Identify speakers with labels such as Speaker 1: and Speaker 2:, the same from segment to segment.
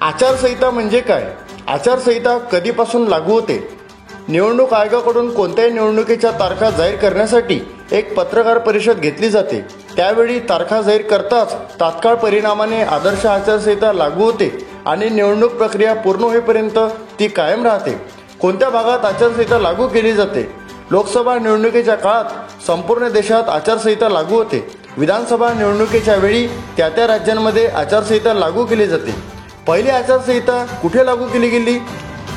Speaker 1: आचारसंहिता म्हणजे काय? आचारसंहिता कधीपासून लागू होते? निवडणूक आयोगाकडून कोणत्याही निवडणुकीच्या तारखा जाहीर करण्यासाठी एक पत्रकार परिषद घेतली जाते. त्यावेळी तारखा जाहीर करताच तात्काळ परिणामाने आदर्श आचारसंहिता लागू होते आणि निवडणूक प्रक्रिया पूर्ण होईपर्यंत ती कायम राहते. कोणत्या भागात आचारसंहिता लागू केली जाते? लोकसभा निवडणुकीच्या काळात संपूर्ण देशात आचारसंहिता लागू होते. विधानसभा निवडणुकीच्या वेळी त्या त्या राज्यांमध्ये आचारसंहिता लागू केली जाते. पहिली आचारसंहिता कुठे लागू केली गेली?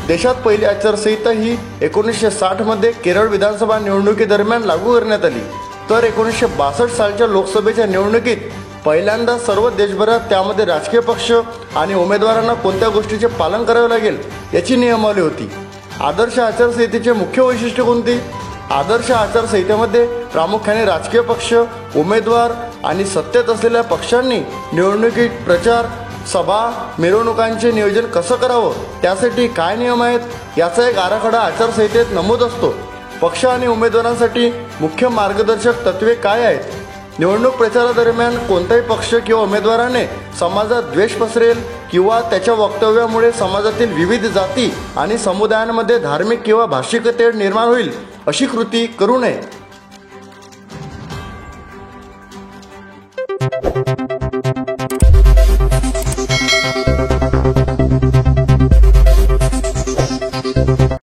Speaker 1: देशात पहिली आचारसंहिता ही 1960 मध्ये केरळ विधानसभा निवडणुकीदरम्यान लागू करण्यात आली. तर 1962 सालच्या लोकसभेच्या निवडणुकीत पहिल्यांदा सर्व देशभरात त्यामध्ये राजकीय पक्ष आणि उमेदवारांना कोणत्या गोष्टीचे पालन करावे लागेल याची नियमावली होती. आदर्श आचारसंहितेचे मुख्य वैशिष्ट्य कोणते? आदर्श आचारसंहितेमध्ये प्रामुख्याने राजकीय पक्ष, उमेदवार आणि सत्तेत असलेल्या पक्षांनी निवडणुकीत प्रचार, सभा, मिरवणुकांचे नियोजन कसं करावं, त्यासाठी काय नियम आहेत याचा एक आराखडा आचारसंहितेत नमूद असतो. पक्ष आणि उमेदवारांसाठी मुख्य मार्गदर्शक तत्त्वे काय आहेत? निवडणूक प्रचारादरम्यान कोणताही पक्ष किंवा उमेदवाराने समाजात द्वेष पसरेल किंवा त्याच्या वक्तव्यामुळे समाजातील विविध जाती आणि समुदायांमध्ये धार्मिक किंवा भाषिक तेढ निर्माण होईल अशी कृती करू नये.